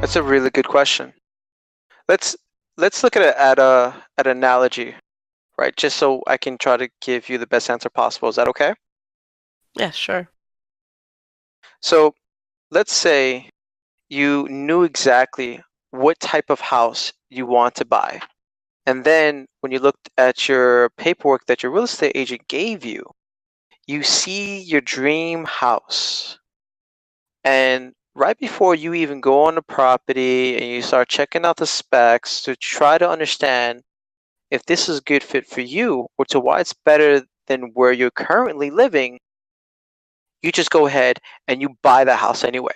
That's a really good question. Let's let's look at it at an analogy, right? Just so I can try to give you the best answer possible. Is that okay? Yeah, sure. So let's say you knew exactly what type of house you want to buy. And then when you looked at your paperwork that your real estate agent gave you see your dream house. And right before you even go on the property and you start checking out the specs to try to understand if this is a good fit for you or to why it's better than where you're currently living, you just go ahead and you buy the house anyway.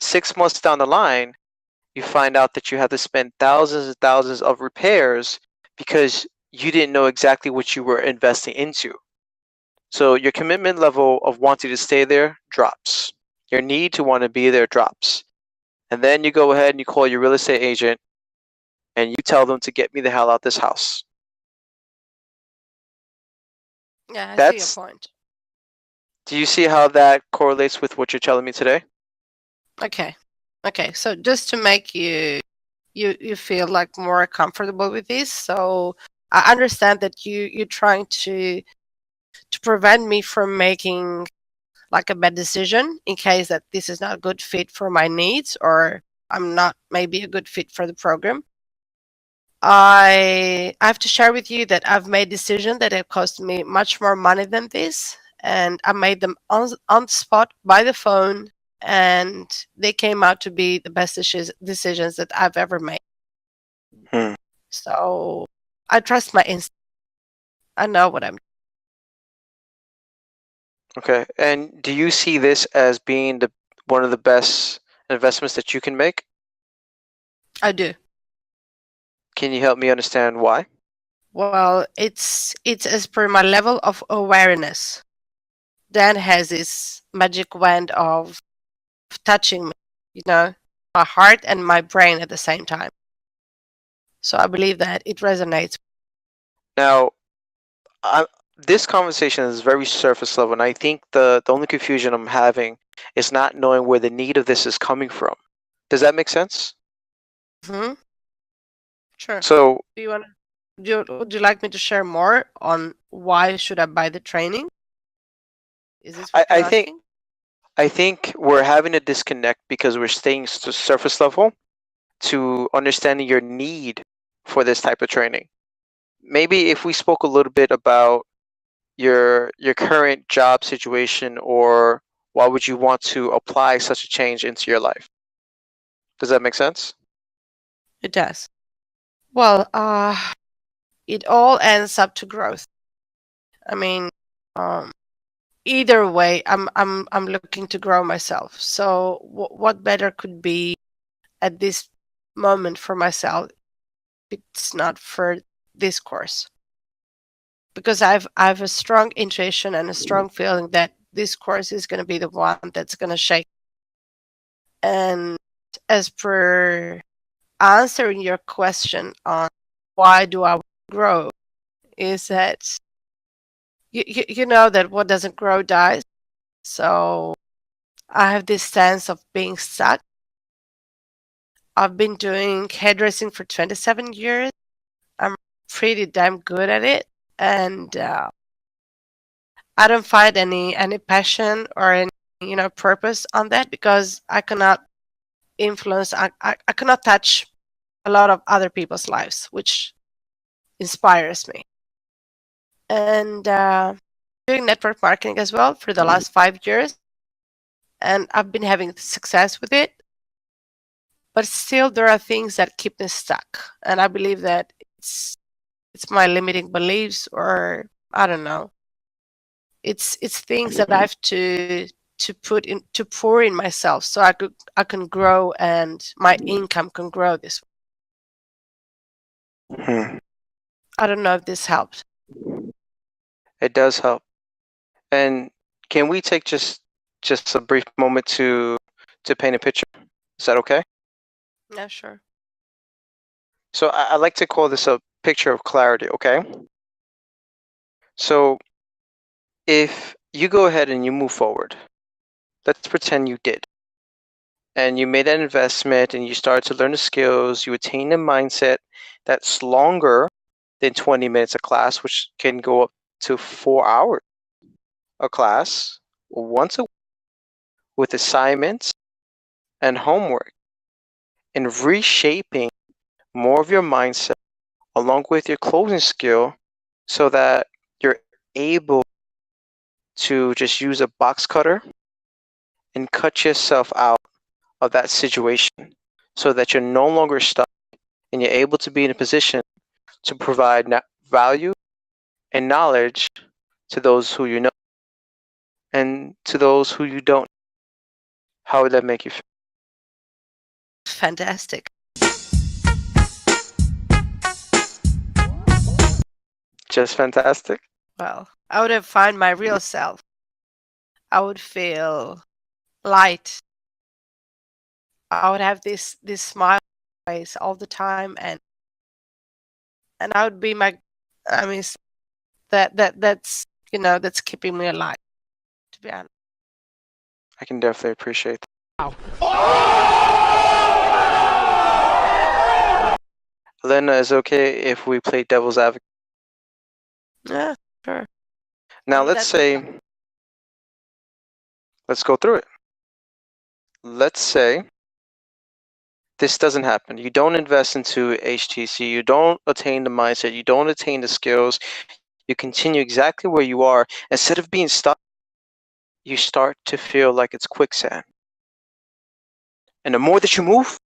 6 months down the line, you find out that you have to spend thousands and thousands of repairs because you didn't know exactly what you were investing into. So your commitment level of wanting to stay there drops. Your need to want to be there drops. And then you go ahead and you call your real estate agent and you tell them to get me the hell out this house. Yeah, I see your That's point. Do you see how that correlates with what you're telling me today? Okay. Okay. So just to make you feel like more comfortable with this, so I understand that you're trying to prevent me from making like a bad decision in case that this is not a good fit for my needs or I'm not maybe a good fit for the program. I have to share with you that I've made decisions that have cost me much more money than this, and I made them on the spot by the phone, and they came out to be the best decisions that I've ever made. Hmm. So I trust my instinct. I know what I'm. Okay. And do you see this as being the one of the best investments that you can make? I do. Can you help me understand why? Well, it's as per my level of awareness. Dan has this magic wand of touching me, my heart and my brain at the same time. So I believe that it resonates. Now, I, this conversation is very surface level, and I think the only confusion I'm having is not knowing where the need of this is coming from. Does that make sense? Hmm. Sure. So Do you want? Would you like me to share more on why should I buy the training? Is this I, what you're I think asking? I think we're having a disconnect because we're staying to surface level to understanding your need for this type of training. Maybe if we spoke a little bit about your current job situation or why would you want to apply such a change into your life? Does that make sense? It does. Well, it all ends up to growth. I mean, um, either way, I'm looking to grow myself. So what better could be at this moment for myself? It's not for this course because I've a strong intuition and a strong feeling that this course is going to be the one that's going to shake. And as per answering your question on why do I grow, is that you know that what doesn't grow dies. So I have this sense of being stuck. I've been doing hairdressing for 27 years. I'm pretty damn good at it, and I don't find any passion or any purpose on that because I cannot influence. I cannot touch a lot of other people's lives, which inspires me. And doing network marketing as well for the last 5 years, and I've been having success with it. But still, there are things that keep me stuck, and I believe that it's my limiting beliefs, or I don't know. It's things that I have to pour in myself so I can grow and my income can grow this way. Hmm. I don't know if this helps. It does help. And can we take just a brief moment to paint a picture? Is that okay? Yeah, sure. So I like to call this a picture of clarity, okay? So if you go ahead and you move forward, let's pretend you did. and you made that investment and you start to learn the skills, you attain a mindset that's longer than 20 minutes a class, which can go up to 4 hours a class once a week with assignments and homework, and reshaping more of your mindset along with your closing skill so that you're able to just use a box cutter and cut yourself out of that situation so that you're no longer stuck and you're able to be in a position to provide value and knowledge to those who you know and to those who you don't. How would that make you feel? Fantastic. Just fantastic? Well, I would have found my real self. I would feel light. I would have this smile on my face all the time, and I would be my. I mean, that's that's keeping me alive. To be honest. I can definitely appreciate that. Elena, is it okay if we play devil's advocate? Yeah, sure. Now, Maybe let's say, let's go through it. Let's say this doesn't happen. You don't invest into HTC. You don't attain the mindset. You don't attain the skills. You continue exactly where you are. Instead of being stuck, you start to feel like it's quicksand. And the more that you move,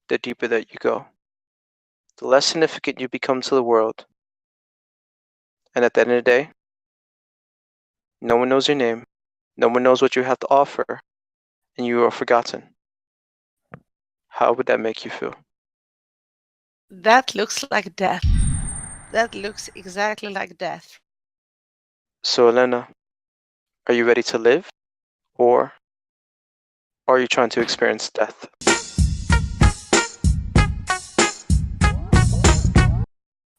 the deeper that you go. The less significant you become to the world. And at the end of the day, no one knows your name. No one knows what you have to offer. And you are forgotten. How would that make you feel? that looks like death. That looks exactly like death. So, Elena, are you ready to live? Or are you trying to experience death?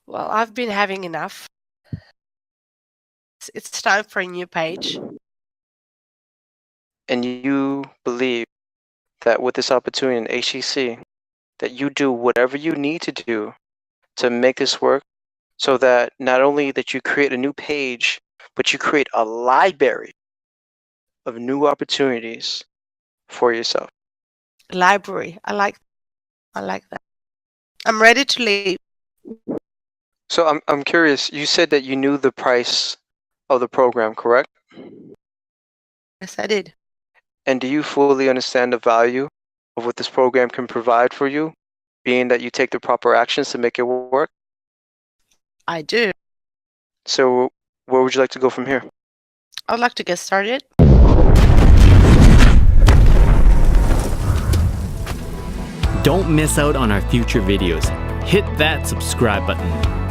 Well, I've been having enough. It's time for a new page. And you believe that with this opportunity in HEC, that you do whatever you need to do to make this work so that not only that you create a new page, but you create a library of new opportunities for yourself. Library. I like that. I'm ready to leave. So I'm curious, you said that you knew the price of the program, correct? Yes, I did. And do you fully understand the value of what this program can provide for you, being that you take the proper actions to make it work? I do. So where would you like to go from here? I'd like to get started. Don't miss out on our future videos. Hit that subscribe button.